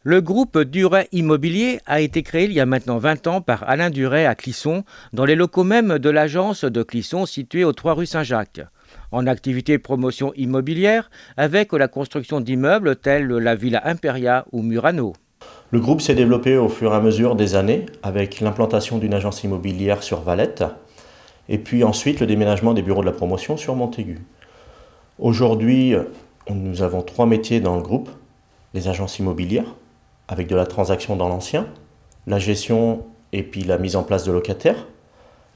Le groupe Duret Immobilier a été créé il y a maintenant 20 ans par Alain Duret à Clisson, dans les locaux même de l'agence de Clisson située aux 3 rue Saint-Jacques. En activité promotion immobilière, avec la construction d'immeubles tels la Villa Imperia ou Murano. Le groupe s'est développé au fur et à mesure des années avec l'implantation d'une agence immobilière sur Valette et puis ensuite le déménagement des bureaux de la promotion sur Montaigu. Aujourd'hui, nous avons 3 métiers dans le groupe: les agences immobilières, avec de la transaction dans l'ancien, la gestion et puis la mise en place de locataires.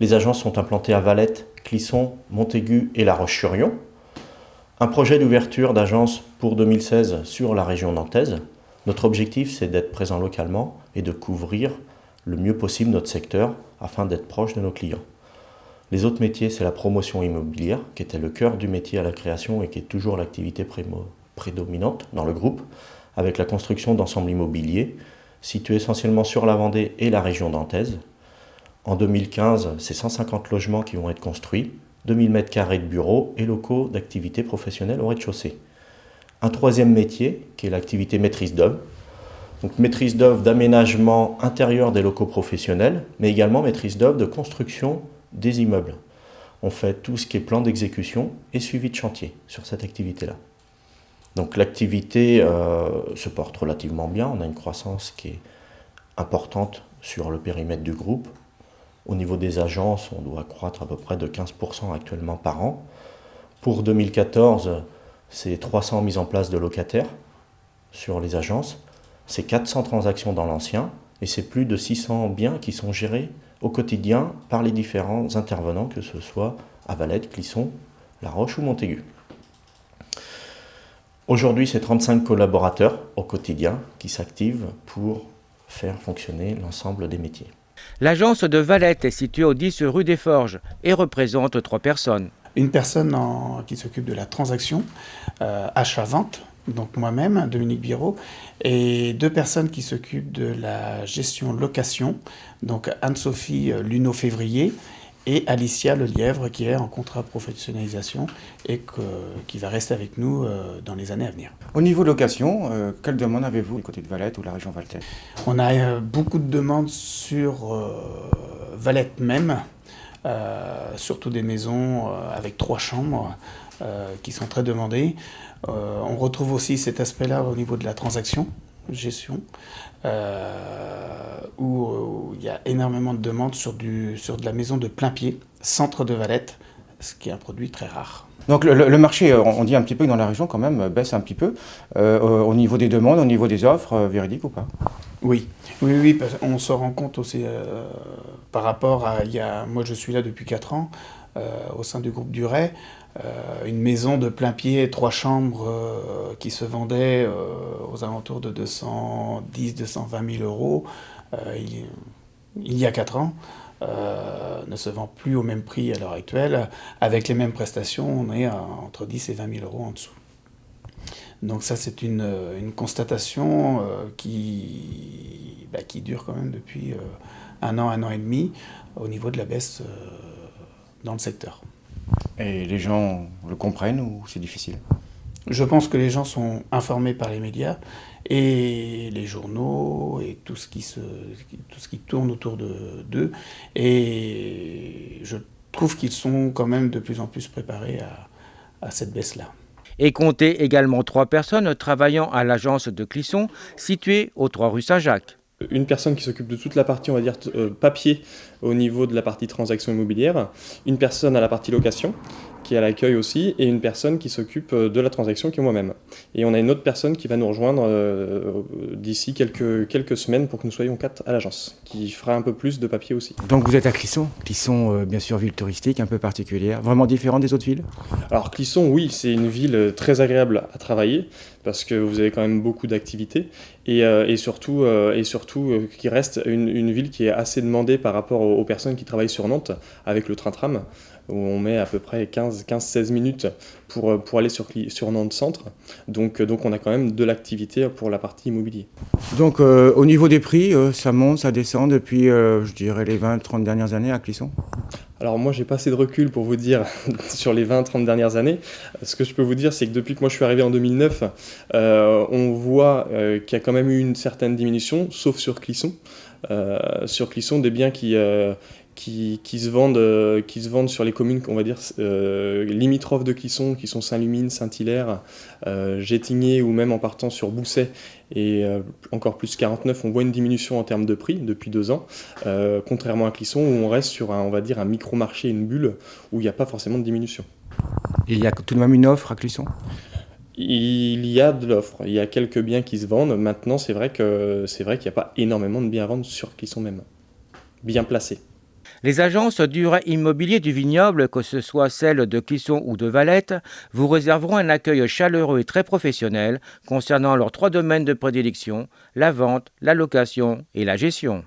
Les agences sont implantées à Valette, Clisson, Montaigu et La Roche-sur-Yon. Un projet d'ouverture d'agence pour 2016 sur la région nantaise. Notre objectif, c'est d'être présent localement et de couvrir le mieux possible notre secteur afin d'être proche de nos clients. Les autres métiers, c'est la promotion immobilière, qui était le cœur du métier à la création et qui est toujours l'activité prédominante dans le groupe, avec la construction d'ensembles immobiliers situés essentiellement sur la Vendée et la région nantaise. En 2015, c'est 150 logements qui vont être construits, 2000 m² de bureaux et locaux d'activité professionnelle au rez-de-chaussée. Un troisième métier, qui est l'activité maîtrise d'œuvre. Donc maîtrise d'œuvre d'aménagement intérieur des locaux professionnels, mais également maîtrise d'œuvre de construction des immeubles. On fait tout ce qui est plan d'exécution et suivi de chantier sur cette activité-là. Donc l'activité se porte relativement bien, on a une croissance qui est importante sur le périmètre du groupe. Au niveau des agences, on doit croître à peu près de 15% actuellement par an. Pour 2014, c'est 300 mises en place de locataires sur les agences, c'est 400 transactions dans l'ancien et c'est plus de 600 biens qui sont gérés au quotidien par les différents intervenants, que ce soit à Valette, Clisson, La Roche ou Montaigu. Aujourd'hui, c'est 35 collaborateurs au quotidien qui s'activent pour faire fonctionner l'ensemble des métiers. L'agence de Valette est située au 10 rue des Forges et représente 3 personnes. Une personne qui s'occupe de la transaction, achat-vente, donc moi-même, Dominique Biraud, et 2 personnes qui s'occupent de la gestion location, donc Anne-Sophie Luneau-Février et Alicia Lelièvre, qui est en contrat de professionnalisation et qui va rester avec nous dans les années à venir. Au niveau location, quelle demande avez-vous du côté de Valette ou la région valtaise? On a beaucoup de demandes sur Valette même, surtout des maisons avec 3 chambres qui sont très demandées. On retrouve aussi cet aspect-là au niveau de la transaction, gestion, où il y a énormément de demandes sur de la maison de plein pied, centre de Valette, ce qui est un produit très rare. Donc le marché, on dit un petit peu que dans la région quand même, baisse un petit peu, au niveau des demandes, au niveau des offres, véridiques ou pas? Oui, on se rend compte aussi par rapport à, moi je suis là depuis 4 ans, au sein du groupe Duret, une maison de plein pied, 3 chambres qui se vendait aux alentours de 210-220 000 euros il y a 4 ans, ne se vend plus au même prix à l'heure actuelle. Avec les mêmes prestations, on est entre 10 et 20 000 euros en dessous. Donc ça, c'est une constatation qui dure quand même depuis 1 an et demi au niveau de la baisse dans le secteur. Et les gens le comprennent ou c'est difficile? Je pense que les gens sont informés par les médias et les journaux et tout ce qui tourne autour d'eux. Et je trouve qu'ils sont quand même de plus en plus préparés à cette baisse-là. Et comptez également 3 personnes travaillant à l'agence de Clisson, située aux 3 rue Saint-Jacques. Une personne qui s'occupe de toute la partie, on va dire, papier au niveau de la partie transaction immobilière, une personne à la partie location, qui est à l'accueil aussi, et une personne qui s'occupe de la transaction, qui est moi-même. Et on a une autre personne qui va nous rejoindre d'ici quelques semaines pour que nous soyons 4 à l'agence, qui fera un peu plus de papier aussi. Donc vous êtes à Clisson, bien sûr ville touristique, un peu particulière, vraiment différente des autres villes? Alors Clisson, oui, c'est une ville très agréable à travailler, parce que vous avez quand même beaucoup d'activités, et surtout qui reste une ville qui est assez demandée par rapport aux personnes qui travaillent sur Nantes, avec le train-tram, où on met à peu près 15-16 minutes pour aller sur Nantes Centre. Donc on a quand même de l'activité pour la partie immobilier. Donc au niveau des prix, ça monte, ça descend depuis, je dirais, les 20-30 dernières années à Clisson? Alors moi, j'ai pas assez de recul pour vous dire sur les 20-30 dernières années. Ce que je peux vous dire, c'est que depuis que moi je suis arrivé en 2009, on voit qu'il y a quand même eu une certaine diminution, sauf sur Clisson. Sur Clisson, des biens qui se vendent sur les communes, on va dire, limitrophes de Clisson, qui sont Saint-Lumine, Saint-Hilaire, Gétigné, ou même en partant sur Bousset et encore plus 49, on voit une diminution en termes de prix depuis 2 ans, contrairement à Clisson où on reste sur on va dire un micro-marché, une bulle, où il n'y a pas forcément de diminution. Et il y a tout de même une offre à Clisson? Il y a de l'offre, il y a quelques biens qui se vendent. Maintenant, c'est vrai qu'il n'y a pas énormément de biens à vendre sur Clisson même, bien placés. Les agences Duret Immobilier du Vignoble, que ce soit celles de Clisson ou de Valette, vous réserveront un accueil chaleureux et très professionnel concernant leurs 3 domaines de prédilection, la vente, la location et la gestion.